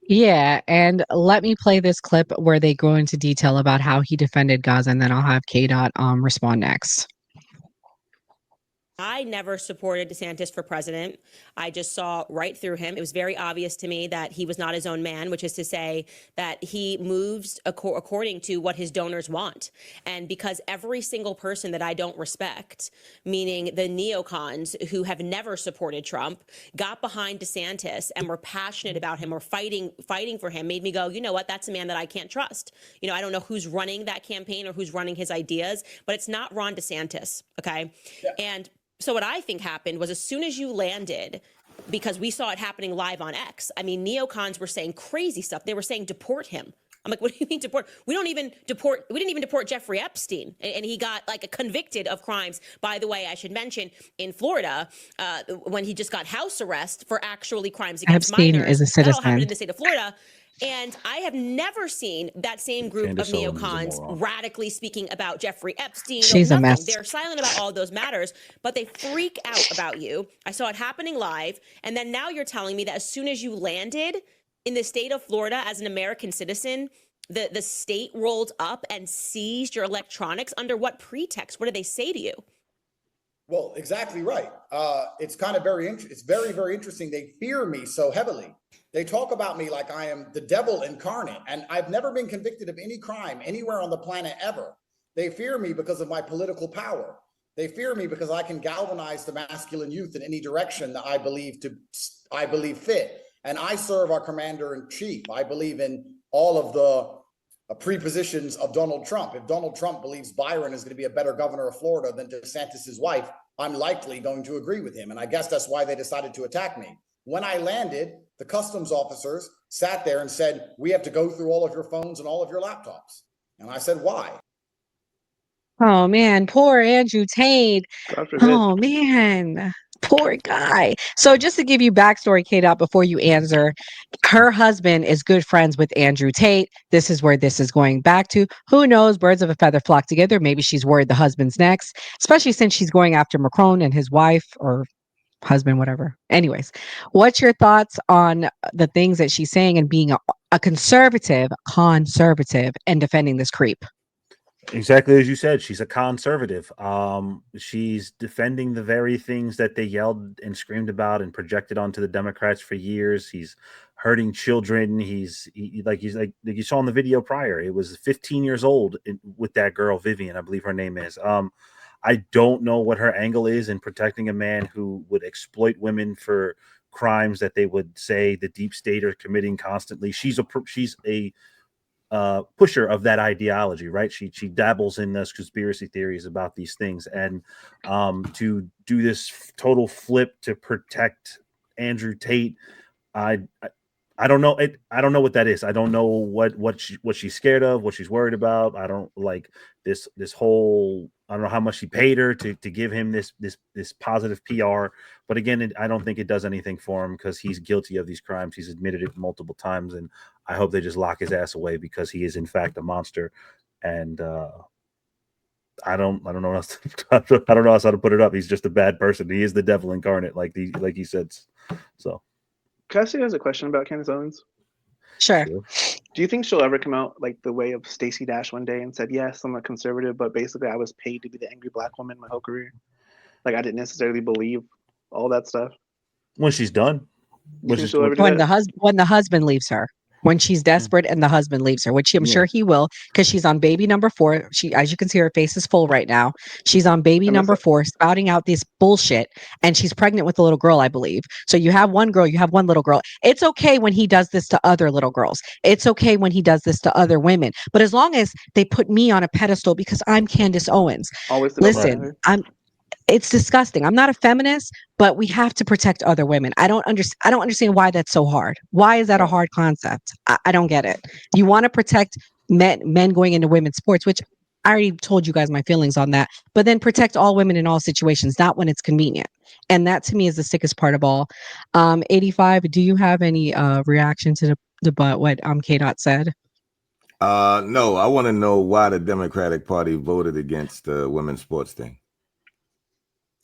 Yeah, and let me play this clip where they go into detail about how he defended Gaza, and then I'll have K. Dot respond next. I never supported DeSantis for president. I just saw right through him. It was very obvious to me that he was not his own man, which is to say that he moves according to what his donors want. And because every single person that I don't respect, meaning the neocons who have never supported Trump, got behind DeSantis and were passionate about him or fighting for him, made me go, you know what, that's a man that I can't trust. You know, I don't know who's running that campaign or who's running his ideas, but it's not Ron DeSantis, okay? Yeah. And so what I think happened was as soon as you landed, because we saw it happening live on X, I mean, neocons were saying crazy stuff. They were saying deport him. I'm like, what do you mean deport? We didn't even deport Jeffrey Epstein. And he got like convicted of crimes. By the way, I should mention in Florida, when he just got house arrest for actually crimes against Epstein minors. is a citizen. That all happened in the state of Florida. And I have never seen that same group Candace of neocons radically speaking about Jeffrey Epstein. She's a mess. They're silent about all those matters, but they freak out about you. I saw it happening live. And then now you're telling me that as soon as you landed in the state of Florida as an American citizen, the state rolled up and seized your electronics. Under what pretext? What did they say to you? Well, exactly right. It's kind of it's very, very interesting. They fear me so heavily. They talk about me like I am the devil incarnate, and I've never been convicted of any crime anywhere on the planet ever. They fear me because of my political power. They fear me because I can galvanize the masculine youth in any direction that I believe fit. And I serve our commander in chief. I believe in all of the prepositions of Donald Trump. If Donald Trump believes Byron is going to be a better governor of Florida than DeSantis' wife, I'm likely going to agree with him. And I guess that's why they decided to attack me. When I landed, the customs officers sat there and said, we have to go through all of your phones and all of your laptops. And I said, why? Oh man, poor Andrew Tate. Oh man, poor guy. So just to give you backstory, Kate, out before you answer, her husband is good friends with Andrew Tate. This is where this is going back to. Who knows? Birds of a feather flock together. Maybe she's worried the husband's next, especially since she's going after Macron and his wife or husband, whatever. Anyways, what's your thoughts on the things that she's saying and being a conservative and defending this creep? Exactly as you said, she's a conservative. She's defending the very things that they yelled and screamed about and projected onto the Democrats for years. He's hurting children. He's like you saw in the video prior. It was 15 years old with that girl Vivian, I believe her name is. I don't know what her angle is in protecting a man who would exploit women for crimes that they would say the deep state are committing constantly. She's a pusher of that ideology, right? She dabbles in those conspiracy theories about these things, and to do this total flip to protect Andrew Tate, I don't know it. I don't know what that is. I don't know what she's scared of, what she's worried about. I don't like this whole. I don't know how much she paid her to give him this positive PR. But again, I don't think it does anything for him because he's guilty of these crimes. He's admitted it multiple times, and I hope they just lock his ass away because he is in fact a monster. And I don't know else. I don't know else how to put it up. He's just a bad person. He is the devil incarnate, like he said. So. Can I ask you guys a question about Candace Owens? Sure. Do you think she'll ever come out like the way of Stacey Dash one day and said, yes, I'm a conservative, but basically I was paid to be the angry black woman my whole career? Like I didn't necessarily believe all that stuff. When she's done. When the husband leaves her. When she's desperate and the husband leaves her, which I'm sure he will, because she's on baby number 4. She, as you can see, her face is full right now. She's on baby number 4, spouting out this bullshit, and she's pregnant with a little girl, I believe. So you have one girl, you have one little girl. It's okay when he does this to other little girls. It's okay when he does this to other women. But as long as they put me on a pedestal because I'm Candace Owens, listen, it's disgusting. I'm not a feminist, but we have to protect other women. I don't understand why that's so hard. Why is that a hard concept? I don't get it. You want to protect men going into women's sports, which I already told you guys my feelings on that, but then protect all women in all situations, not when it's convenient. And that to me is the sickest part of all. 85, do you have any reaction to what K-Dot said? No, I want to know why the Democratic Party voted against the women's sports thing.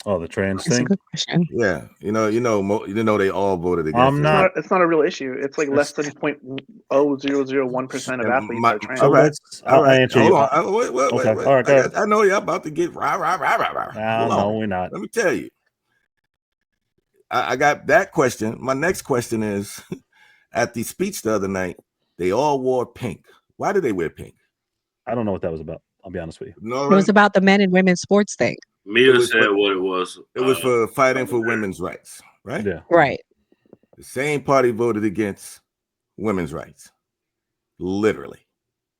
Oh, the trans That's a thing. good question. Yeah, they all voted against it. It's not a real issue. It's like less than 0.0001% of athletes are trans. All right, I'll answer hold you. on. Wait. Okay. All right, go ahead. I know you're about to get rah. No, we're not. Let me tell you. I got that question. My next question is, at the speech the other night, they all wore pink. Why did they wear pink? I don't know what that was about. I'll be honest with you. No, It was about the men and women's sports thing. Mia said what it was. It was for fighting for women's rights, right? Yeah. Right. The same party voted against women's rights. Literally.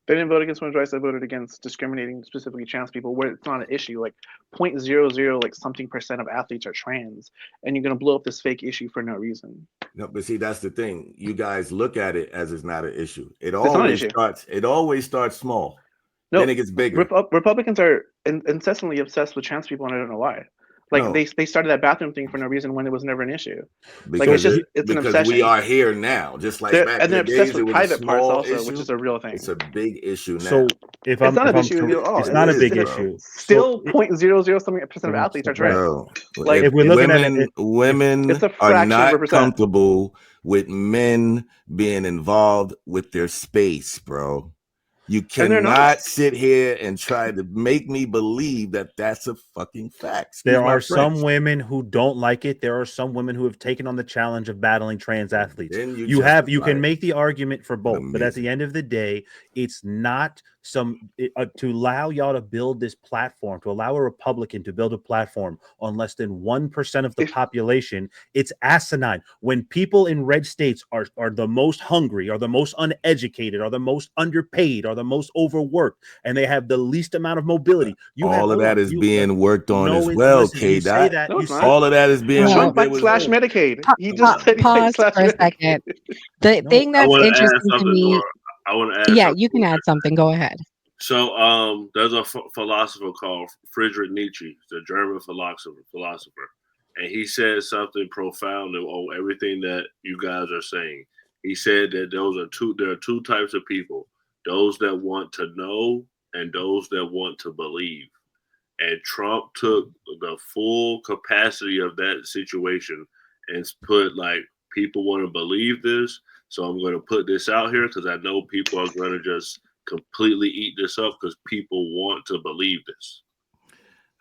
They didn't vote against women's rights. They voted against discriminating specifically trans people, where it's not an issue. Like 0.00 like something percent of athletes are trans, and you're gonna blow up this fake issue for no reason. No, but see, that's the thing. You guys look at it as it's not an issue. It not an always issue. starts small. No, then it gets bigger. Republicans are incessantly obsessed with trans people, and I don't know why. Like they started that bathroom thing for no reason when it was never an issue. Because like it's an obsession. We are here now, just like back and in they're the obsessed days, with private parts also, which is a real thing. It's a big issue now. So it's not a big issue. Still 0.00 something percent of athletes are trans. Like if we're looking at it, women are not comfortable with men being involved with their space, bro. You cannot sit here and try to make me believe that that's a fucking fact. There are some women who don't like it. There are some women who have taken on the challenge of battling trans athletes. You can make the argument for both, but at the end of the day, it's not to allow y'all to build this platform, to allow a Republican to build a platform on less than 1% of the population. It's asinine. When people in red states are the most hungry, are the most uneducated, are the most underpaid, are the most overworked, and they have the least amount of mobility. All of that is being worked on as well, K-Dot. All of that is being worked on. Slash Medicaid. He just said pause for a second. The thing that's interesting to me. I want to add something. You can add something. Go ahead. So there's a philosopher called Friedrich Nietzsche, the German philosopher, and he said something profound on everything that you guys are saying. He said that there are two types of people: those that want to know and those that want to believe. And Trump took the full capacity of that situation and put people want to believe this, so I'm going to put this out here because I know people are going to just completely eat this up because people want to believe this.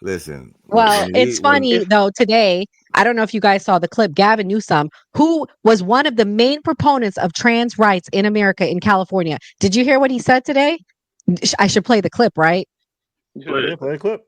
Listen. Well, it's funny though. Today, I don't know if you guys saw the clip. Gavin Newsom, who was one of the main proponents of trans rights in America, in California. Did you hear what he said today? I should play the clip, right? Play the clip.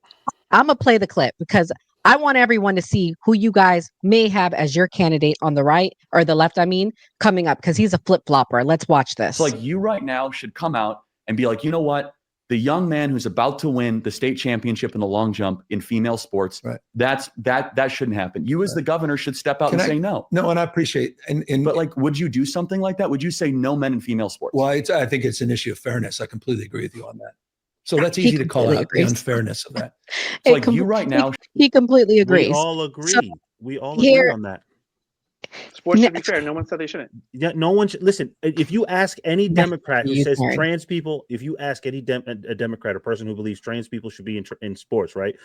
I'm gonna play the clip because I want everyone to see who you guys may have as your candidate on the right or the left. I mean, coming up because he's a flip flopper. Let's watch this. So you right now should come out and be like, you know what? The young man who's about to win the state championship in the long jump in female sports, that shouldn't happen. You as the governor should step out and say no. No, and I appreciate but would you do something like that? Would you say no men in female sports? Well, I think it's an issue of fairness. I completely agree with you on that. So that's easy to call out the unfairness of that. So you right now, he completely agrees. We all agree. We all agree on that. Sports should be fair. No one said they shouldn't. Yeah, no one should. Listen, if you ask any Democrat who says trans people, if you ask any a Democrat or person who believes trans people should be in sports, right?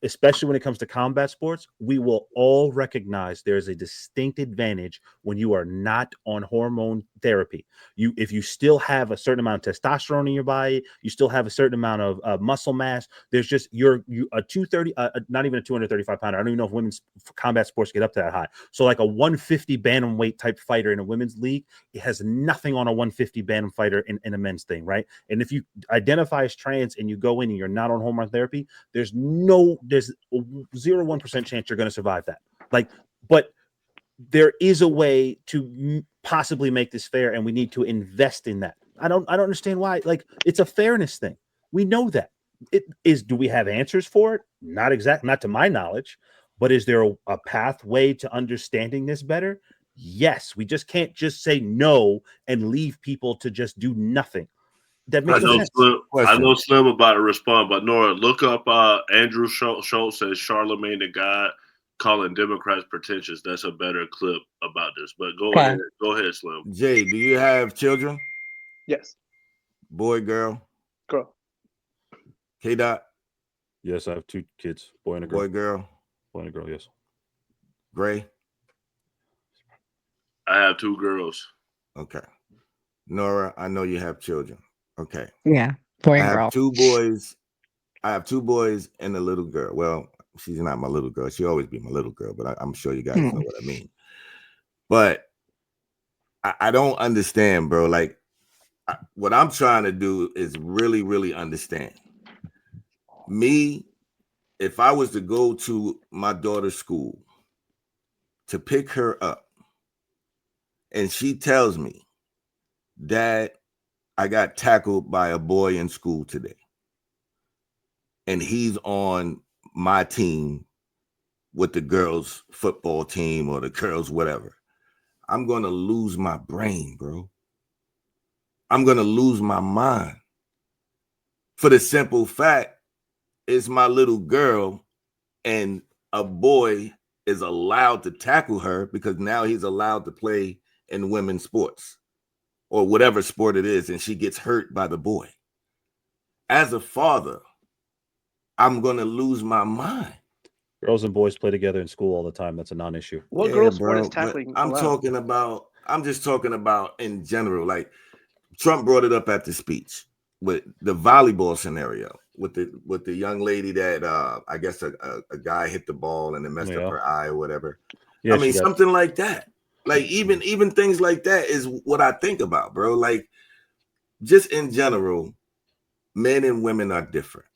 Especially when it comes to combat sports, we will all recognize there's a distinct advantage when you are not on hormone therapy. If you still have a certain amount of testosterone in your body, you still have a certain amount of muscle mass. There's just a 230, not even a 235 pounder. I don't even know if women's combat sports get up to that high. So like a 150 bantamweight type fighter in a women's league, it has nothing on a 150 bantam fighter in a men's thing, right? And if you identify as trans and you go in and you're not on hormone therapy, there's 0.01% chance you're going to survive that. But there is a way to possibly make this fair, and we need to invest in that. I don't understand why. It's a fairness thing. We know that. Do we have answers for it? Not to my knowledge, but is there a pathway to understanding this better? Yes. We just can't just say no and leave people to just do nothing. That makes sense. I know Slim about to respond, but Nora, look up Andrew Schultz says Charlemagne the God calling Democrats pretentious. That's a better clip about this. But go ahead, Slim. Jay, do you have children? Yes. Boy, girl? Girl. K-Dot? Yes, I have 2 kids, boy and a girl. Boy, girl. Boy and a girl, yes. Gray? I have 2 girls. Okay. Nora, I know you have children. Okay. Yeah, boy and I have girl. 2 boys. I have 2 boys and a little girl. Well, she's not my little girl. She'll always be my little girl, but I'm sure you guys know what I mean. But I don't understand, bro. Like, what I'm trying to do is really, really understand. Me, if I was to go to my daughter's school to pick her up, and she tells me, Dad, I got tackled by a boy in school today, and he's on my team with the girls' football team or the girls' whatever, I'm going to lose my brain, bro. I'm going to lose my mind. For the simple fact, it's my little girl, and a boy is allowed to tackle her because now he's allowed to play in women's sports or whatever sport it is, and she gets hurt by the boy. As a father, I'm going to lose my mind. Girls and boys play together in school all the time. That's a non-issue. What girl sport is tackling? I'm just talking about in general. Like, Trump brought it up at the speech with the volleyball scenario with the young lady that I guess a guy hit the ball and it messed up her eye or whatever. Yeah, I mean, something like that. Like, even things like that is what I think about, bro. Like, just in general, men and women are different.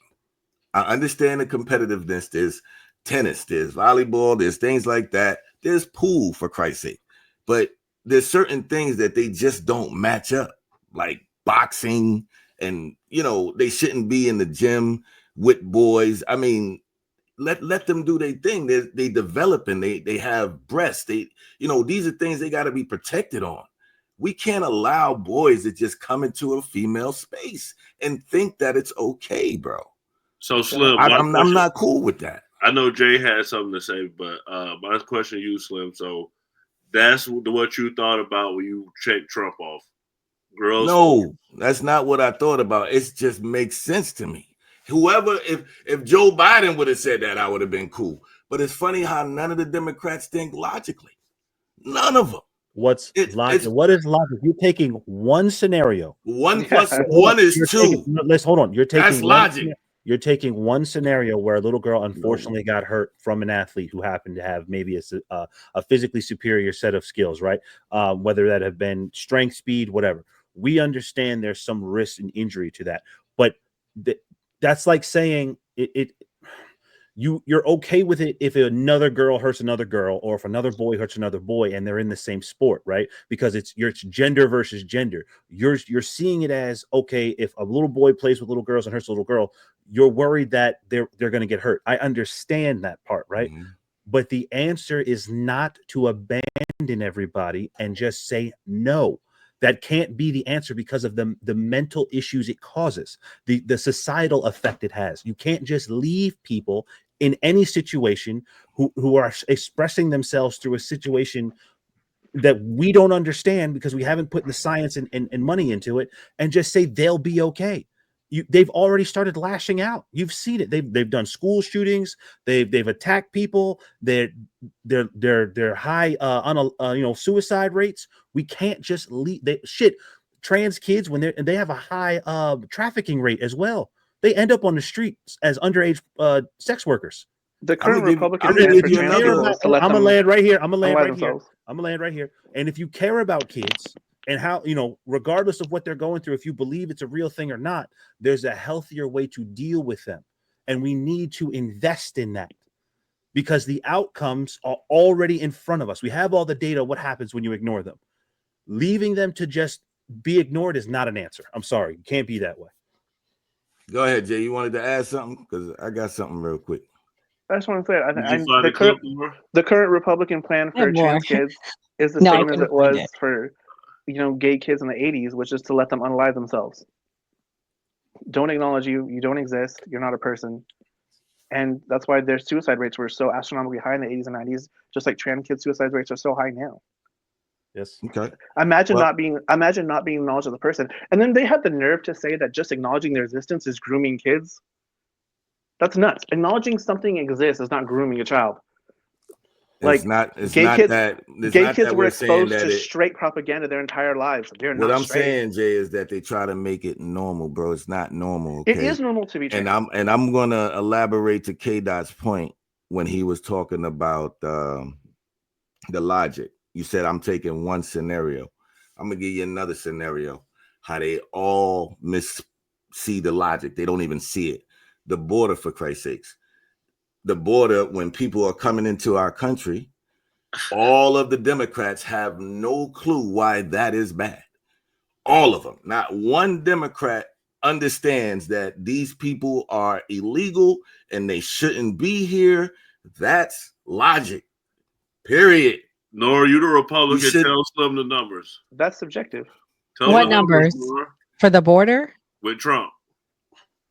I understand the competitiveness. There's tennis, there's volleyball, there's things like that. There's pool, for Christ's sake. But there's certain things that they just don't match up, like boxing, and they shouldn't be in the gym with boys. I mean, let them do their thing. They develop and they have breasts. These are things they got to be protected on. We can't allow boys to just come into a female space and think that it's okay, bro. So Slim, I'm not cool with that. I know Jay had something to say, but my question to you, Slim. So that's what you thought about when you checked Trump off. Girls. No, that's not what I thought about. It just makes sense to me. Whoever, if Joe Biden would have said that, I would have been cool. But it's funny how none of the Democrats think logically. None of them. What is logic? You're taking one scenario. 1 plus 1 is 2. Let's hold on. That's logic. You're taking one scenario where a little girl unfortunately got hurt from an athlete who happened to have maybe a physically superior set of skills, right? Whether that have been strength, speed, whatever. We understand there's some risk and injury to that, but that's like saying you're okay with it if another girl hurts another girl, or if another boy hurts another boy, and they're in the same sport, right? Because it's gender versus gender. You're seeing it as, okay, if a little boy plays with little girls and hurts a little girl, you're worried that they're going to get hurt. I understand that part, right? Mm-hmm. But the answer is not to abandon everybody and just say no. That can't be the answer because of the mental issues it causes, the societal effect it has. You can't just leave people in any situation who are expressing themselves through a situation that we don't understand because we haven't put the science and money into it, and just say they'll be okay. They've already started lashing out. You've seen it. They've done school shootings. They've attacked people. They're high on suicide rates. We can't just leave. Trans kids, when they have a high trafficking rate as well. They end up on the streets as underage sex workers. The current Republican I'm gonna land right here. I'm gonna land right here. And if you care about kids and how, regardless of what they're going through, if you believe it's a real thing or not, there's a healthier way to deal with them. And we need to invest in that because the outcomes are already in front of us. We have all the data. What happens when you ignore them? Leaving them to just be ignored is not an answer. I'm sorry. You can't be that way. Go ahead, Jay. You wanted to add something? Because I got something real quick. I just want to say, the current Republican plan for trans kids is the same as it was for, gay kids in the 80s, which is to let them unalive themselves. Don't acknowledge you. You don't exist. You're not a person. And that's why their suicide rates were so astronomically high in the 80s and 90s, just like trans kids' suicide rates are so high now. Yes. Okay. Imagine not being acknowledged as a person. And then they had the nerve to say that just acknowledging their existence is grooming kids. That's nuts. Acknowledging something exists is not grooming a child. Like gay kids were exposed to straight propaganda their entire lives. What I'm saying, Jay, is that they try to make it normal, bro. It's not normal. Okay? It is normal to be trans. And I'm gonna elaborate to K-Dot's point when he was talking about the logic. You said I'm taking one scenario. I'm gonna give you another scenario. How they all see the logic. They don't even see it. The border, for Christ's sakes. The border, when people are coming into our country, all of the Democrats have no clue why that is bad. All of them. Not one Democrat understands that these people are illegal and they shouldn't be here. That's logic. Period. Nor are you the Republican. Tell Slim the numbers. That's subjective. What numbers? For the border? With Trump.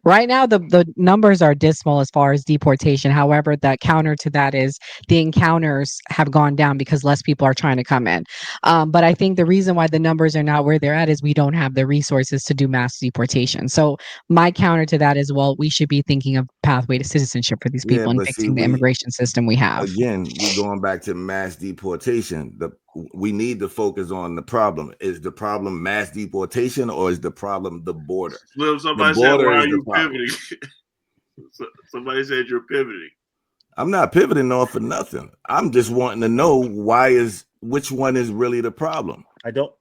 Right now, the numbers are dismal as far as deportation. However, the counter to that is the encounters have gone down because less people are trying to come in. But I think the reason why the numbers are not where they're at is we don't have the resources to do mass deportation. So my counter to that is, well, we should be thinking of pathway to citizenship for these people and fixing the immigration system we have. Again, we're going back to mass deportation. We need to focus on the problem. Is the problem mass deportation or is the problem the border? Slim, somebody said, why are you pivoting? Somebody said you're pivoting. I'm not pivoting off for nothing. I'm just wanting to know which one is really the problem.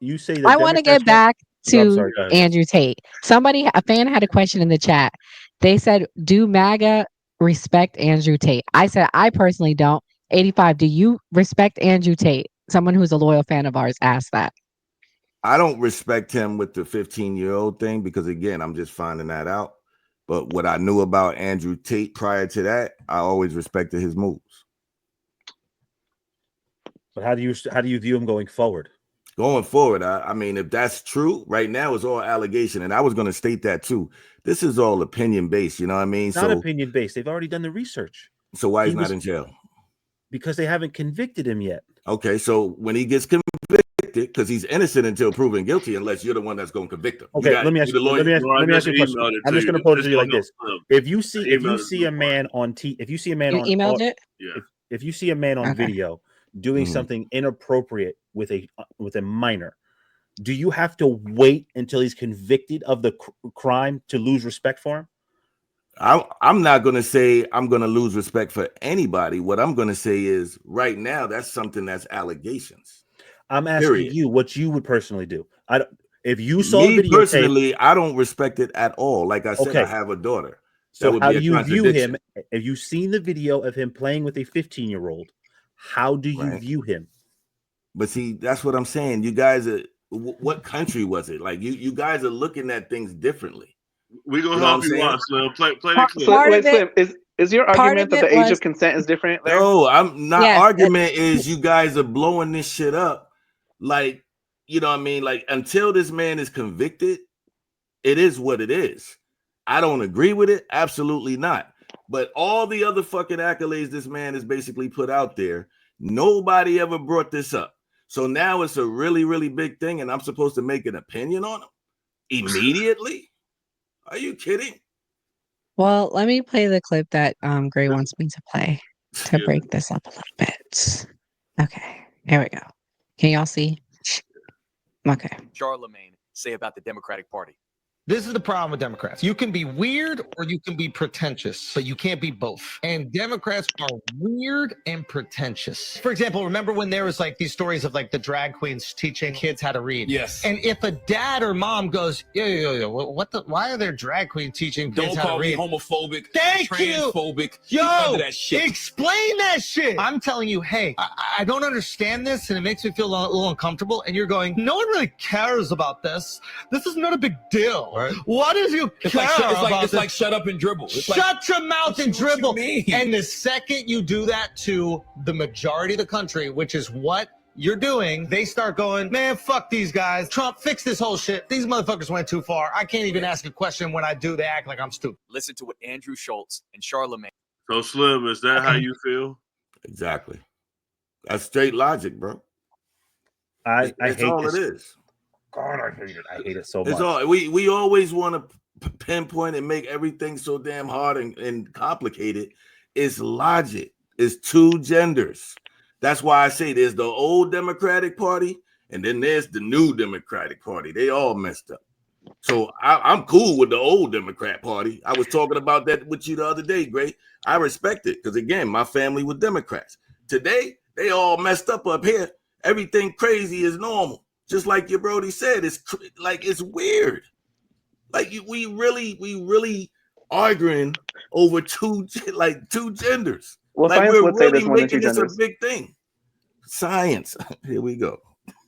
You say that I want to get back to Andrew Tate. A fan had a question in the chat. They said, do MAGA respect Andrew Tate? I said, I personally don't. 85, do you respect Andrew Tate? Someone who's a loyal fan of ours asked that. I don't respect him with the 15-year-old thing because, again, I'm just finding that out. But what I knew about Andrew Tate prior to that, I always respected his moves. But how do you view him going forward? Going forward, I mean, if that's true, right now it's all allegation, and I was going to state that too. This is all opinion based. You know what I mean? It's not opinion based. They've already done the research. So why he's not in jail? Because they haven't convicted him yet. Okay, so when he gets convicted, because he's innocent until proven guilty, unless you're the one that's going to convict him. Okay, let me ask you a question. I'm just going to pose it to you like this: if you see a man on video doing something inappropriate with a minor, do you have to wait until he's convicted of the crime to lose respect for him? I'm not going to say I'm going to lose respect for anybody. What I'm going to say is right now, that's something that's allegations. I'm asking you what you would personally do. If you saw the video personally, I don't respect it at all. Like I said, I have a daughter. So how do you view him? If you've seen the video of him playing with a 15-year-old, how do you view him? But see, that's what I'm saying. You guys are, what country was it? Like you guys are looking at things differently. We're gonna help you watch, Slim. Play the clip. Slim, is your argument that the age of consent is different? There? No, I'm not. Argument is you guys are blowing this shit up. Like, you know what I mean? Like, until this man is convicted, it is what it is. I don't agree with it. Absolutely not. But all the other fucking accolades this man has basically put out there, nobody ever brought this up. So now it's a really, really big thing, and I'm supposed to make an opinion on him immediately? Are you kidding? Well, let me play the clip that Gray wants me to play to break this up a little bit. Okay, here we go. Can y'all see? Okay. Charlemagne say about the Democratic Party? This is the problem with Democrats. You can be weird or you can be pretentious, but you can't be both. And Democrats are weird and pretentious. For example, remember when there was like these stories of like the drag queens teaching kids how to read? Yes. And if a dad or mom goes, yo, why are there drag queens teaching kids how to read? Don't call me homophobic, transphobic. Yo, that shit. Explain that shit. I'm telling you, hey, I don't understand this and it makes me feel a little uncomfortable. And you're going, no one really cares about this. This is not a big deal. Right. What if you care it's like shut up and dribble. Shut your mouth and dribble. And the second you do that to the majority of the country, which is what you're doing, they start going, man, fuck these guys. Trump, fix this whole shit. These motherfuckers went too far. I can't even ask a question. When I do, they act like I'm stupid. Listen to what Andrew Schultz and Charlemagne. So Slim, is that how you feel? Exactly. That's straight logic, bro. I hate all this. It is. God, I hate it. I hate it so much. It's all we always want to pinpoint and make everything so damn hard and complicated. It's logic. It's two genders. That's why I say there's the old Democratic Party and then there's the new Democratic Party. They all messed up. So I'm cool with the old Democrat Party. I was talking about that with you the other day, Gray. I respect it because, again, my family was Democrats. Today, they all messed up here. Everything crazy is normal. Just like your Brody said, it's weird. Like we really arguing over two genders. Well, like science we're would say really there's more than making two this a genders. big thing. Science. Here we go.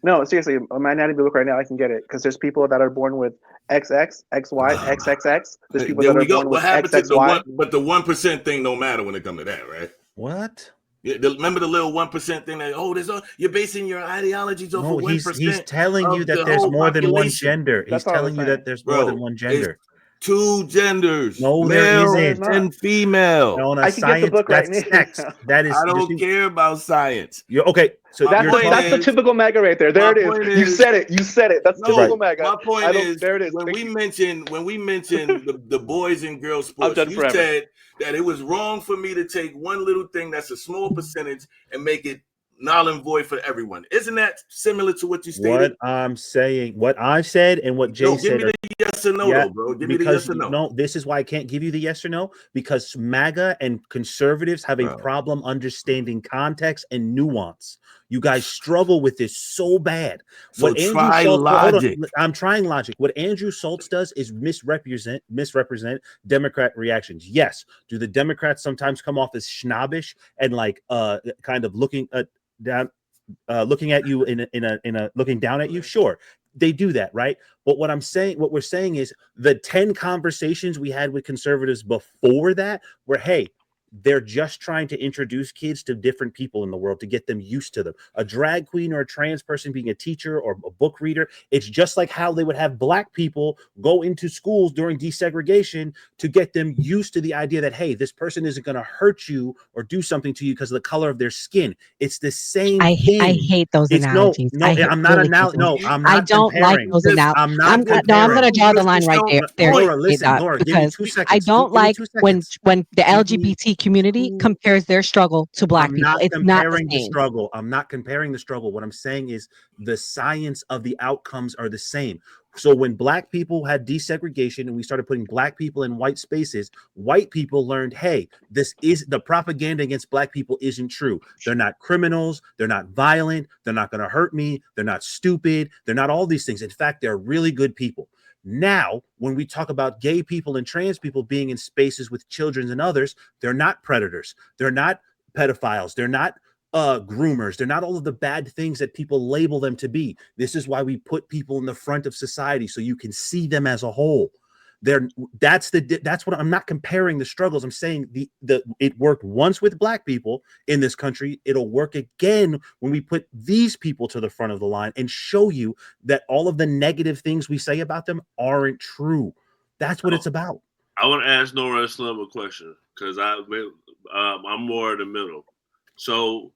No, seriously, on my anatomy book right now, I can get it because there's people that are born with XX, XY, XXX. There's people There that we are go. born with What happens to the XXY. one? But the 1% thing don't matter when it comes to that, right? What? Yeah, remember the little 1% thing that you're basing your ideologies off of 1%. He's telling you that there's more than one gender. He's telling you that there's more than one gender. Two genders. No, male there isn't. and female. No, I can get the book right now. Sex. That is. I don't care about science. Okay, so that's the typical MAGA right there. There it is. You said it. You said it. That's typical MAGA. My point is, there it is. When we mentioned the boys and girls sports, you forever. said that it was wrong for me to take one little thing that's a small percentage and make it null and void for everyone. Isn't that similar to what you stated? What I'm saying, what I said, and what Jay said. Give me the yes or no, though, bro. Give me the yes or no. No, this is why I can't give you the yes or no, because MAGA and conservatives have a problem understanding context and nuance. You guys struggle with this so bad. So try logic. I'm trying logic. What Andrew Schultz does is misrepresent Democrat reactions. Yes. Do the Democrats sometimes come off as snobbish and kind of looking at you in a looking down at you? Sure, they do that, right? But what we're saying is the 10 conversations we had with conservatives before that were, hey, they're just trying to introduce kids to different people in the world to get them used to them. A drag queen or a trans person being a teacher or a book reader, it's just like how they would have black people go into schools during desegregation to get them used to the idea that, hey, this person isn't going to hurt you or do something to you because of the color of their skin. It's the same thing. I hate those analogies. I'm not analogy. I'm not. I don't like those analogies. I'm going to draw the line right there. Laura, listen, Laura, give me 2 seconds. I don't like when the LGBT community compares their struggle to black people. It's not the struggle. I'm not comparing the struggle. What I'm saying is the science of the outcomes are the same. So when black people had desegregation and we started putting black people in white spaces, white people learned, hey, this is the propaganda against black people isn't true. They're not criminals. They're not violent. They're not going to hurt me. They're not stupid. They're not all these things. In fact, they're really good people. Now, when we talk about gay people and trans people being in spaces with children and others, they're not predators. They're not pedophiles. They're not groomers. They're not all of the bad things that people label them to be. This is why we put people in the front of society so you can see them as a whole. That's what I'm not comparing the struggles. I'm saying it worked once with black people in this country. It'll work again when we put these people to the front of the line and show you that all of the negative things we say about them aren't true. That's what it's about. I want to ask Nora Slim a question because I'm more in the middle. So,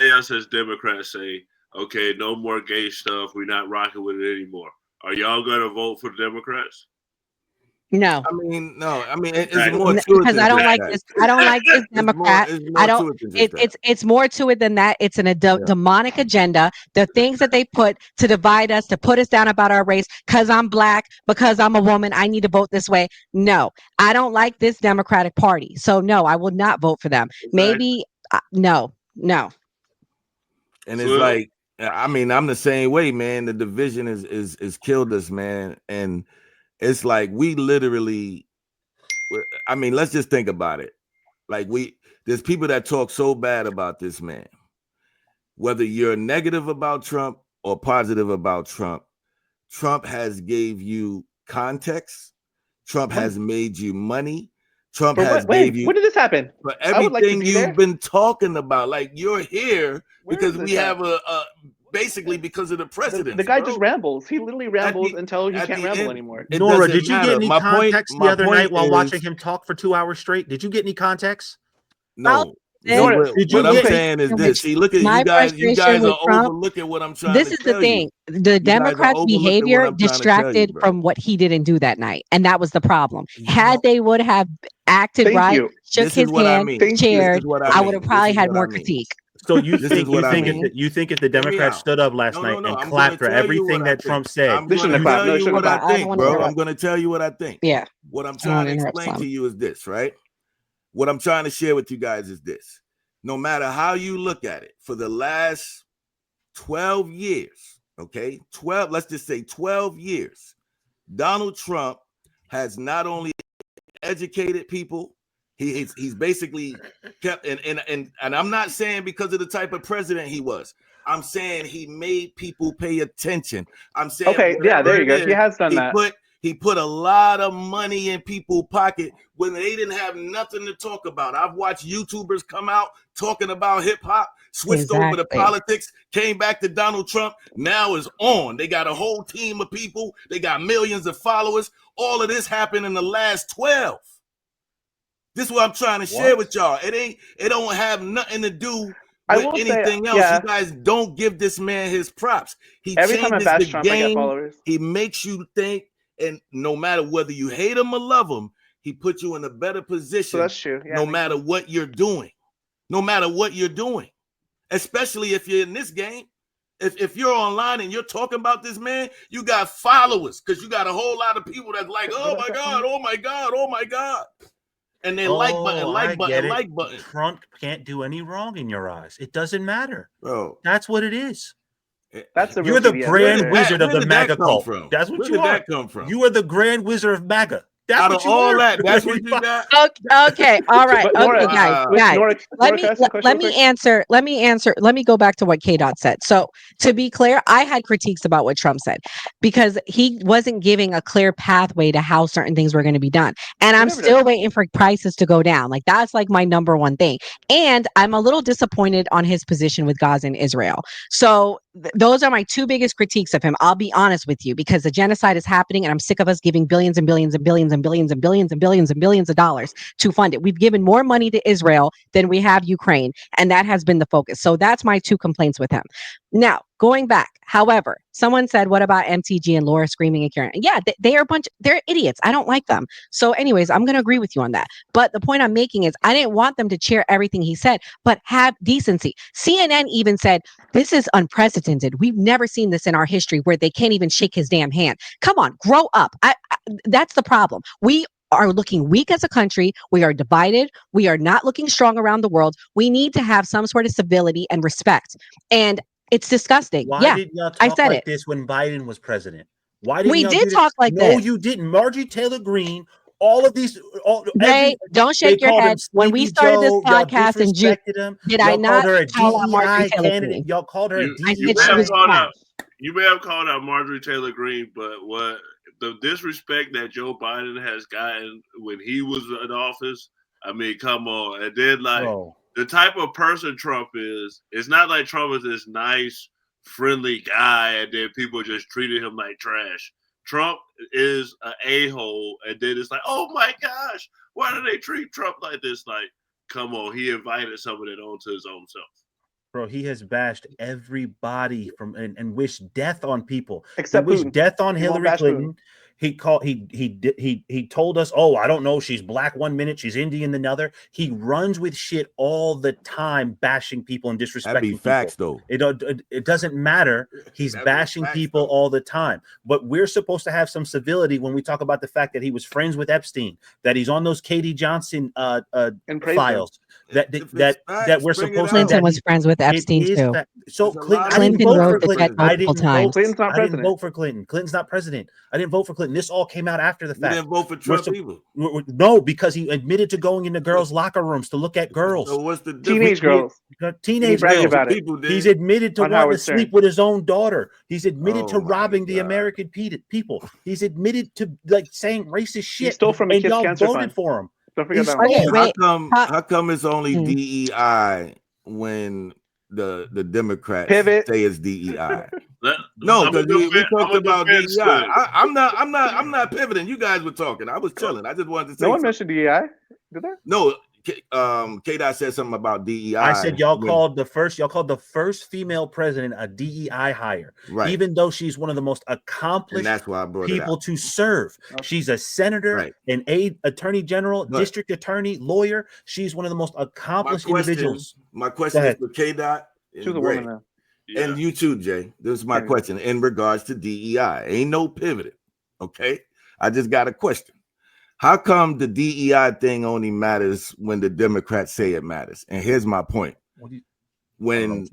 us as Democrats say, okay, no more gay stuff. We're not rocking with it anymore. Are y'all going to vote for the Democrats? No. I mean, it's more to it because I don't like this. I don't like this Democrat. It's more to it than that. It's a demonic agenda. The things that they put to divide us, to put us down about our race, because I'm black, because I'm a woman, I need to vote this way. No, I don't like this Democratic Party. So no, I will not vote for them. Exactly. Maybe no. And it's like, I'm the same way, man. The division is killed us, man. And it's like we literally, let's just think about it. Like there's people that talk so bad about this man. Whether you're negative about Trump or positive about Trump, Trump has gave you context. Trump has made you money. Trump has gave you. When did this happen? For everything you've been talking about. Like you're here because we have basically because of the president. The guy just rambles. He literally rambles until he can't ramble anymore. Nora, did you get any context the other night while watching him talk for 2 hours straight? Did you get any context? No. What I'm saying is this. See, look at you guys. You guys are overlooking what I'm trying to tell you. This is the thing. The Democrats' behavior distracted from what he didn't do that night. And that was the problem. Had they would have acted right, shook his hand, cheered, I would have probably had more critique. So you think if the Democrats stood up last night and clapped for everything that Trump said, I'm going to tell you what I think, bro. I'm going to tell you what I think. Yeah. What I'm trying to explain to you is this, right? What I'm trying to share with you guys is this. No matter how you look at it, for the last 12 years, okay, let's just say 12 years, Donald Trump has not only educated people, he's basically kept, and I'm not saying because of the type of president he was. I'm saying he made people pay attention. I'm saying, okay, yeah, there you go. He has done that. He put a lot of money in people's pocket when they didn't have nothing to talk about. I've watched YouTubers come out talking about hip hop, switched over to politics, came back to Donald Trump, now is on. They got a whole team of people. They got millions of followers. All of this happened in the last 12. This is what I'm trying to share with y'all. It don't have nothing to do with anything else. Yeah. You guys don't give this man his props. He changes the Trump, game. He makes you think. And no matter whether you hate him or love him, he put you in a better position. So that's true. Yeah, no matter what you're doing. No matter what you're doing. Especially if you're in this game. If you're online and you're talking about this man, you got followers. Because you got a whole lot of people that's like, oh my God, oh my God, oh my God. And they like button. Trump can't do any wrong in your eyes. It doesn't matter. Bro. That's what it is. You're the grand wizard of the MAGA cult. That's what Where you did are. that come from? You are the grand wizard of MAGA. That's Out what of you all are. that, that's what you got. Okay, all right. Okay, guys. Let me answer. Let me go back to what K-Dot said. So to be clear, I had critiques about what Trump said because he wasn't giving a clear pathway to how certain things were going to be done. And I'm still waiting for prices to go down. Like that's like my number one thing. And I'm a little disappointed on his position with Gaza and Israel. So those are my two biggest critiques of him. I'll be honest with you because the genocide is happening and I'm sick of us giving billions and billions and billions and billions and billions and billions and billions of dollars to fund it. We've given more money to Israel than we have Ukraine, and that has been the focus. So that's my two complaints with him. Now, going back, however, someone said, what about MTG and Laura screaming and Karen? Yeah, they are they're idiots. I don't like them. So anyways, I'm going to agree with you on that. But the point I'm making is I didn't want them to cheer everything he said, but have decency. CNN even said, this is unprecedented. We've never seen this in our history where they can't even shake his damn hand. Come on, grow up. That's the problem. We are looking weak as a country. We are divided. We are not looking strong around the world. We need to have some sort of civility and respect. And it's disgusting. Why did y'all talk like this when Biden was president? Why didn't we did talk like this? No, you didn't. Marjorie Taylor Greene, all of these. Don't shake your head. When we started this podcast in June, did I not call out Marjorie Taylor Greene? Y'all called her a DEI. You may have called out Marjorie Taylor Greene, but what the disrespect that Joe Biden has gotten when he was in office, I mean, come on. And then the type of person Trump is, it's not like Trump is this nice, friendly guy, and then people just treated him like trash. Trump is an a-hole, and then it's like, oh my gosh, why do they treat Trump like this? Like, come on, he invited some of it onto his own self. Bro, he has bashed everybody and wished death on people. Except he wished death on Hillary Clinton. He told us, oh, I don't know, she's black one minute, she's Indian another. He runs with shit all the time, bashing people and disrespecting That'd be people. Facts, though. It doesn't matter. He's bashing people all the time. But we're supposed to have some civility when we talk about the fact that he was friends with Epstein, that he's on those Katie Johnson files. That we're supposed to. Clinton was friends with Epstein too. So Clinton wrote the check multiple times. I didn't vote for Clinton. Clinton's not president. I didn't vote for Clinton. This all came out after the fact. You didn't vote for Trump either. No, because he admitted to going into girls' locker rooms to look at girls. So what's the teenage girls? Teenage girls. About it. He's admitted to wanting to sleep with his own daughter. He's admitted to robbing the American people. He's admitted to saying racist shit. He stole from and y'all voted for him. Don't forget that. How come it's only DEI when the Democrats say it's DEI? No, because we talked about DEI. I'm not pivoting. You guys were talking. I was chilling. I just wanted to say. No one mentioned DEI, did they? No, K-Dot said something about DEI. I said y'all called the first female president a DEI hire, right? Even though she's one of the most accomplished people to serve. She's a senator, an attorney general, district attorney, lawyer. She's one of the most accomplished individuals. My question is for K-Dot and you too, Jay. This is my question in regards to DEI. Ain't no pivoting, okay? I just got a question. How come the DEI thing only matters when the Democrats say it matters? And here's my point. When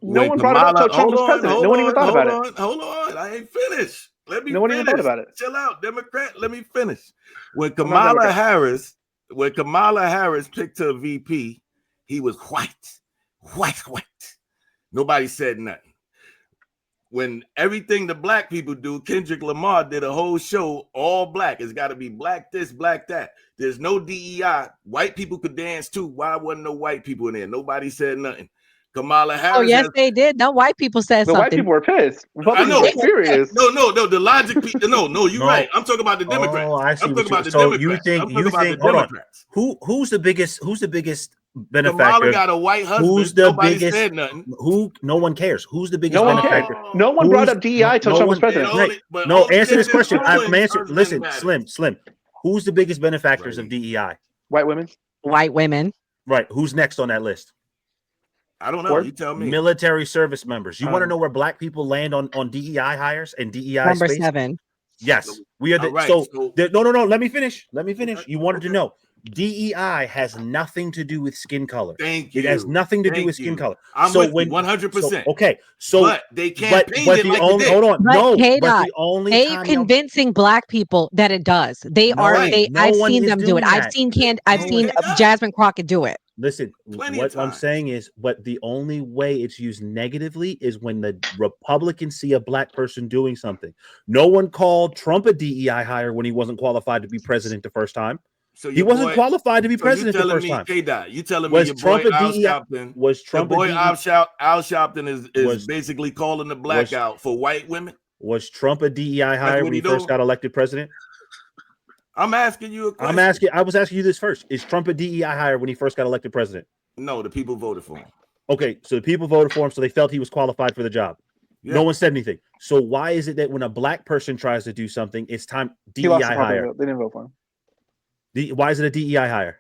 no one brought it up until Trump was president. No one even thought about it. Hold on. I ain't finished. Let me No one even thought about it. Chill out, Democrat. Let me finish. When Kamala Harris picked her VP, he was white. Nobody said nothing. When everything the black people do, Kendrick Lamar did a whole show all black. It's got to be black this, black that. There's no DEI. White people could dance too. Why wasn't no white people in there? Nobody said nothing. Kamala Harris. Oh yes, they did. No, white people said something. White people were pissed. I know. Furious. No. The logic. No. You're right. I'm talking about the Democrats. Oh, I see. I'm talking about the so Democrats. You think? Hold on. Who's the biggest benefactor? Kamala got a white husband. Who's the Nobody biggest? Said nothing. No one cares. Who's the biggest benefactor? No one brought up DEI until Trump was president. No, answer this question. I'm answering. Listen, Slim. Who's the biggest benefactors of DEI? White women. White women. Right. Who's next on that list? I don't know. You tell me. Military service members. You want to know where black people land on DEI hires and DEI number space? 7. Yes, we are. No. Let me finish. You wanted to know. DEI has nothing to do with skin color. Thank you. It has nothing to do with skin color. I'm with 100%. Okay, but they can't paint it like hold on. But the only they convincing black people that it does. They are. I've seen them do it. I've seen Jasmine Crockett do it. Listen, what I'm saying is, but the only way it's used negatively is when the Republicans see a black person doing something. No one called Trump a DEI hire when he wasn't qualified to be president the first time. So he wasn't qualified to be president the first time. You telling me your boy Al Sharpton? Was Trump Al Sharpton is basically calling the blackout for white women? Was Trump a DEI hire when he first got elected president? I'm asking you a question. I was asking you this first. Is Trump a DEI hire when he first got elected president? No, the people voted for him. Okay, so the people voted for him, so they felt he was qualified for the job. Yeah. No one said anything. So why is it that when a black person tries to do something, it's time DEI hire? They didn't vote for him. Why is it a DEI hire?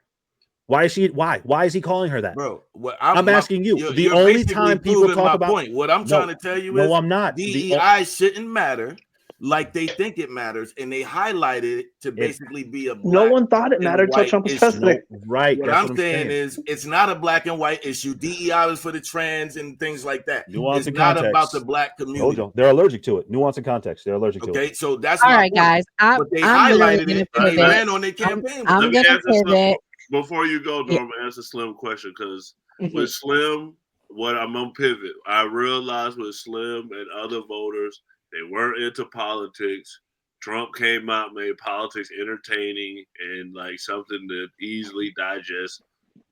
Why is he calling her that? Bro, I'm asking you. The only time people talk about point. What I'm trying to tell you is I'm not. DEI shouldn't matter like they think it matters, and they highlighted it to basically be a black. No one thought it mattered until Trump was president. Right. What I'm saying is it's not a black and white issue. DEI is for the trans and things like that. Nuance it's not about the black community. They're allergic to it. Nuance and context. They're allergic to it. Okay, so that's all right, guys. But they highlighted it and they ran on their campaign. I'm going to pivot. Before you go, Norm, answer Slim question, because with Slim, I'm gonna pivot. I realized with Slim and other voters, they weren't into politics. Trump came out, made politics entertaining and like something to easily digest.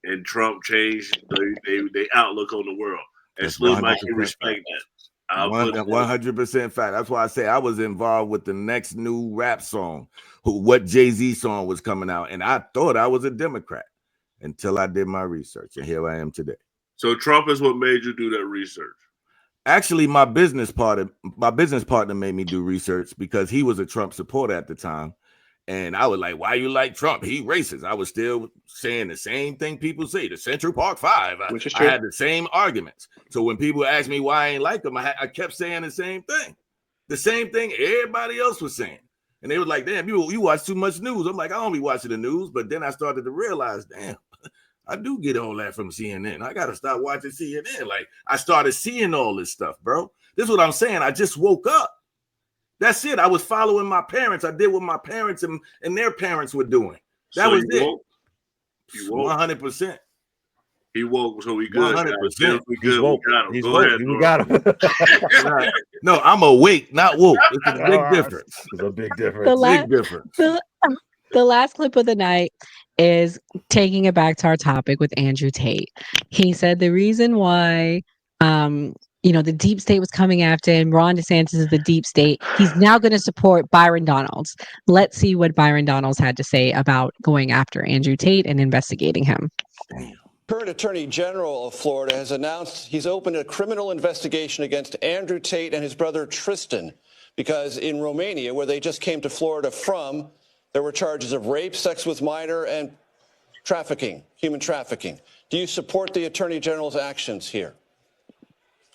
And Trump changed their outlook on the world. And Slim, I can respect that. 100% fact. That's why I say I was involved with the next new rap song, what Jay-Z song was coming out, and I thought I was a Democrat until I did my research, and here I am today. So Trump is what made you do that research? Actually, my business partner made me do research because he was a Trump supporter at the time. And I was like, why you like Trump? He racist. I was still saying the same thing people say, the Central Park Five. I had the same arguments. So when people asked me why I ain't like him, I kept saying the same thing. The same thing everybody else was saying. And they were like, damn, you watch too much news. I'm like, I don't be watching the news. But then I started to realize, damn, I do get all that from CNN. I got to stop watching CNN. Like, I started seeing all this stuff, bro. This is what I'm saying. I just woke up. That's it. I was following my parents. I did what my parents and their parents were doing. That was it. You woke. 100%. He woke, so we good. 100%. We good. We got him. He's Go woke. ahead. We got him. No, I'm awake, not woke. It's a big difference. It's a big difference. The last clip of the night is taking it back to our topic with Andrew Tate. He said the reason why the deep state was coming after him. Ron DeSantis is the deep state. He's now going to support Byron Donalds. Let's see what Byron Donalds had to say about going after Andrew Tate and investigating him. Current Attorney General of Florida has announced he's opened a criminal investigation against Andrew Tate and his brother Tristan, because in Romania, where they just came to Florida from, there were charges of rape, sex with minor, and trafficking, human trafficking. Do you support the Attorney General's actions here?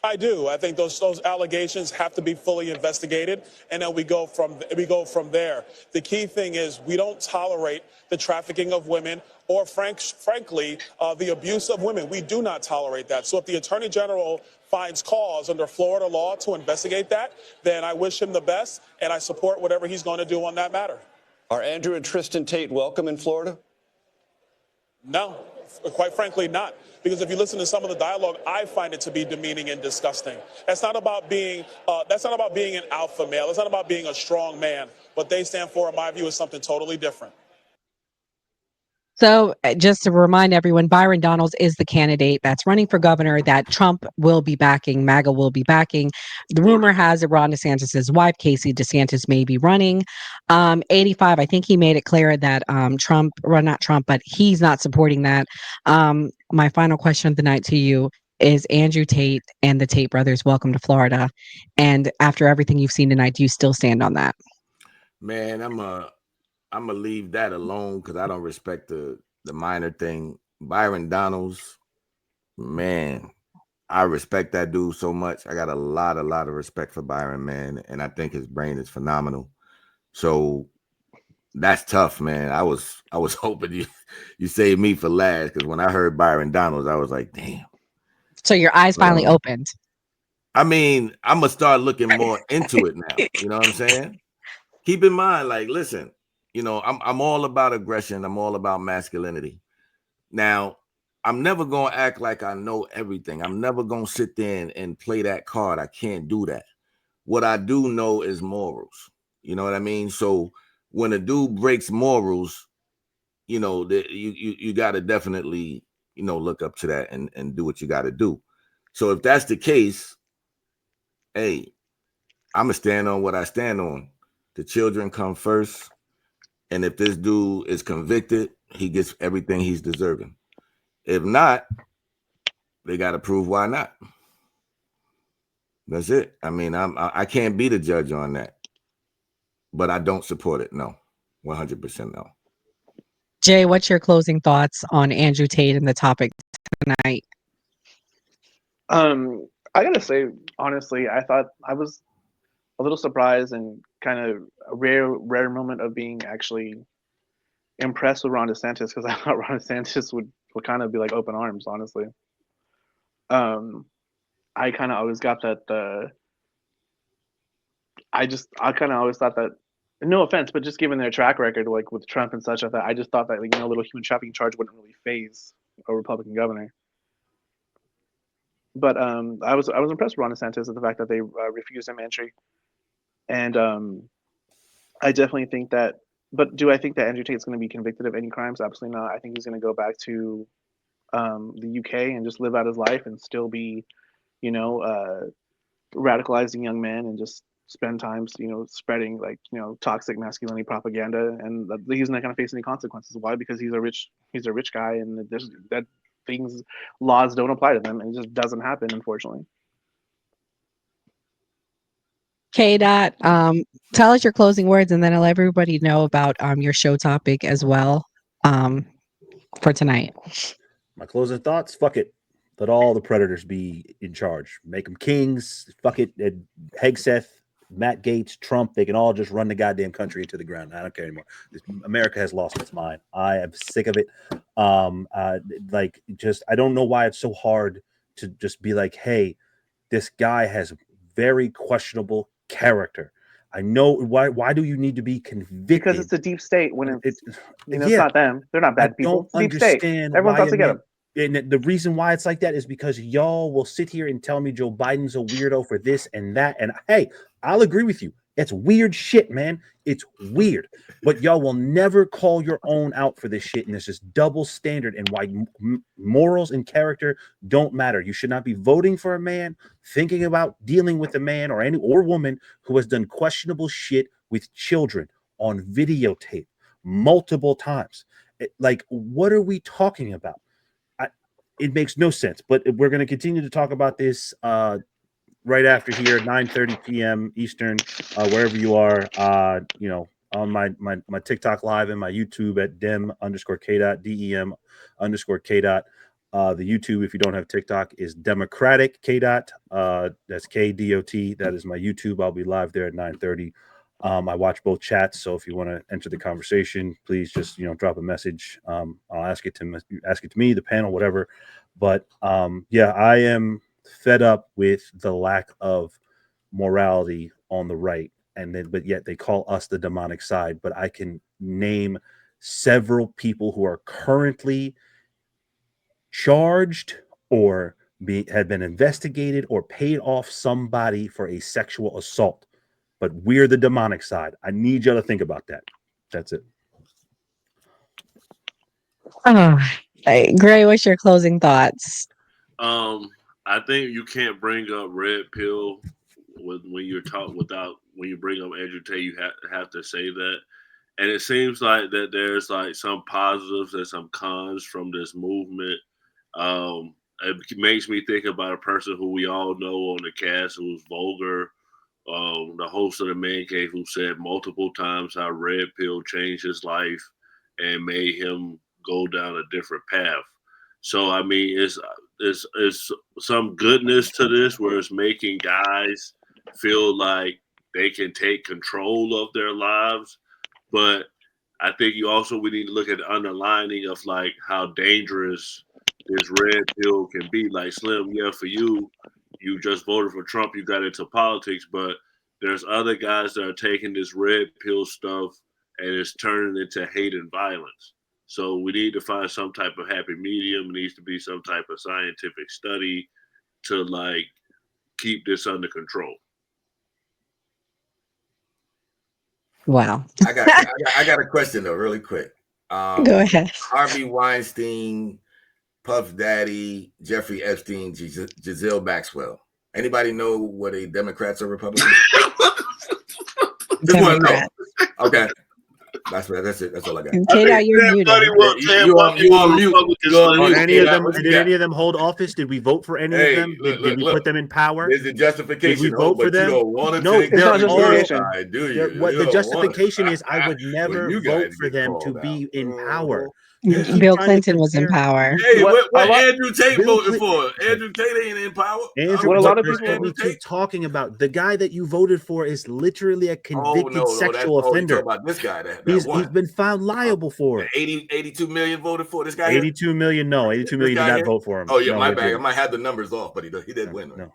I do. I think those allegations have to be fully investigated, and then we go from there. The key thing is we don't tolerate the trafficking of women or, frankly, the abuse of women. We do not tolerate that. So if the Attorney General finds cause under Florida law to investigate that, then I wish him the best, and I support whatever he's going to do on that matter. Are Andrew and Tristan Tate welcome in Florida? No, quite frankly not. Because if you listen to some of the dialogue, I find it to be demeaning and disgusting. That's not about being an alpha male. It's not about being a strong man. What they stand for, in my view, is something totally different. So just to remind everyone, Byron Donalds is the candidate that's running for governor that Trump will be backing, MAGA will be backing. The rumor has it Ron DeSantis' wife, Casey DeSantis, may be running. 85, I think he made it clear that not Trump, but he's not supporting that. My final question of the night to you is Andrew Tate and the Tate brothers welcome to Florida. And after everything you've seen tonight, do you still stand on that? Man, I'm gonna leave that alone because I don't respect the minor thing. Byron Donalds, man, I respect that dude so much. I got a lot of respect for Byron, man, and I think his brain is phenomenal. So that's tough, man. I was hoping you saved me for last, because when I heard Byron Donalds, I was like, damn. So your eyes finally opened. I mean, I'm gonna start looking more into it now. You know what I'm saying? Keep in mind, like, listen. I'm all about aggression. I'm all about masculinity. Now, I'm never going to act like I know everything. I'm never going to sit there and play that card. I can't do that. What I do know is morals. You know what I mean? So when a dude breaks morals, you got to definitely, look up to that and do what you got to do. So if that's the case, hey, I'm going to stand on what I stand on. The children come first. And if this dude is convicted, he gets everything he's deserving. If not, they got to prove why not. That's it. I mean, I can't be the judge on that, but I don't support it. No, 100% no. Jay, what's your closing thoughts on Andrew Tate and the topic tonight? I gotta say, honestly, I thought I was a little surprised and kind of a rare moment of being actually impressed with Ron DeSantis, because I thought Ron DeSantis would kind of be like open arms, honestly. I kind of always got that I kind of always thought that, no offense, but just given their track record, like with Trump and such, I just thought that, like, a little human trafficking charge wouldn't really faze a Republican governor. But I was impressed with Ron DeSantis at the fact that they refused him entry. And I definitely think that, but do I think that Andrew Tate's going to be convicted of any crimes? Absolutely not. I think he's going to go back to the UK and just live out his life and still be, radicalizing young men and just spend time, spreading toxic masculinity propaganda. And he's not going to face any consequences. Why? Because he's a rich guy, and laws don't apply to them, and it just doesn't happen, unfortunately. K-Dot, tell us your closing words, and then I'll let everybody know about your show topic as well for tonight. My closing thoughts, fuck it. Let all the predators be in charge. Make them kings. Fuck it. Hegseth, Matt Gaetz, Trump, they can all just run the goddamn country into the ground. I don't care anymore. America has lost its mind. I am sick of it. I don't know why it's so hard to just be like, hey, this guy has very questionable character. I know why do you need to be convicted? Because it's a deep state. When it's not them. They're not bad people. It's a deep state. Everyone's out to get them. And the reason why it's like that is because y'all will sit here and tell me Joe Biden's a weirdo for this and that. And hey, I'll agree with you. It's weird shit, man. It's weird. But y'all will never call your own out for this shit. And there's this double standard and why morals and character don't matter. You should not be voting for a man, thinking about dealing with a man or woman who has done questionable shit with children on videotape multiple times. Like, what are we talking about? It makes no sense. But we're going to continue to talk about this right after here, 9:30 p.m. Eastern, wherever you are, on my TikTok live and my YouTube at dem_k. DEM_k. The YouTube, if you don't have TikTok, is Democratic K. That's KDOT. That is my YouTube. I'll be live there at 9:30. I watch both chats, so if you want to enter the conversation, please just drop a message. I'll ask it to me, the panel, whatever. But I am fed up with the lack of morality on the right, but yet they call us the demonic side. But I can name several people who are currently charged or had been investigated or paid off somebody for a sexual assault. But we're the demonic side. I need y'all to think about that. That's it. Gray, what's your closing thoughts? I think you can't bring up red pill when you bring up Andrew Tate. You have to say that, and it seems like that there's like some positives and some cons from this movement. It makes me think about a person who we all know on the cast who's vulgar, the host of the Man Cave, who said multiple times how red pill changed his life and made him go down a different path. So I mean, it's some goodness to this where it's making guys feel like they can take control of their lives. But I think we need to look at the underlining of like how dangerous this red pill can be. Like Slim, for you just voted for Trump, you got into politics, but there's other guys that are taking this red pill stuff and it's turning into hate and violence. So we need to find some type of happy medium. It needs to be some type of scientific study to like keep this under control. Wow. I got a question though, really quick. Go ahead. Harvey Weinstein, Puff Daddy, Jeffrey Epstein, Giselle Maxwell. Anybody know what a Democrats or Republicans? Democrat. Okay. That's it. That's all I got. K. You're muted. You on mute. Did any of them hold office? Did we vote for any of them? Did we put them in power? There's a justification. Did we vote for them? No, it's not justification. What the justification is, I would never vote for them to be in power. Bill Clinton was in power. Hey, what Andrew Tate voted for? Andrew Tate ain't in power. What a lot of people we keep talking about. The guy that you voted for is literally a convicted sexual offender. About this guy he's been found liable for it. 82 million voted for this guy. 82 million. No, 82 million did not vote for him. Oh yeah, my bad. I might have the numbers off, but he did win. No.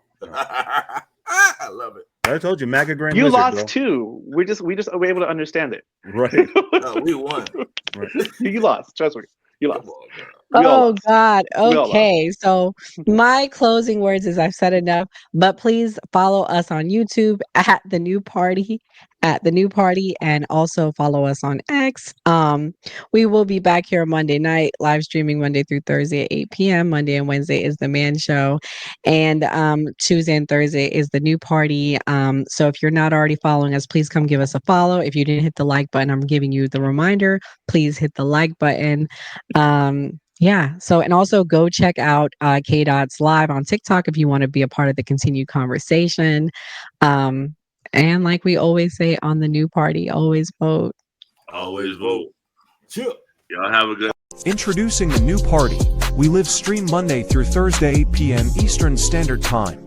I love it. I told you, MAGA Grand You Wizard, lost bro. too. We just were able to understand it. Right. No, we won. Right. You lost. Trust me. You lost. Oh God. Okay. So my closing words is I've said enough, but please follow us on YouTube at The New Party, and also follow us on X. We will be back here Monday night, live streaming Monday through Thursday at 8 p.m. Monday and Wednesday is The Man Show, and Tuesday and Thursday is The New Party. So if you're not already following us, please come give us a follow. If you didn't hit the like button, I'm giving you the reminder. Please hit the like button. So, and also go check out K-Dot's live on TikTok if you want to be a part of the continued conversation. And like we always say on The New Party, always vote. Always vote. Sure. Y'all have a good. Introducing The New Party. We live stream Monday through Thursday, 8 p.m. Eastern Standard Time.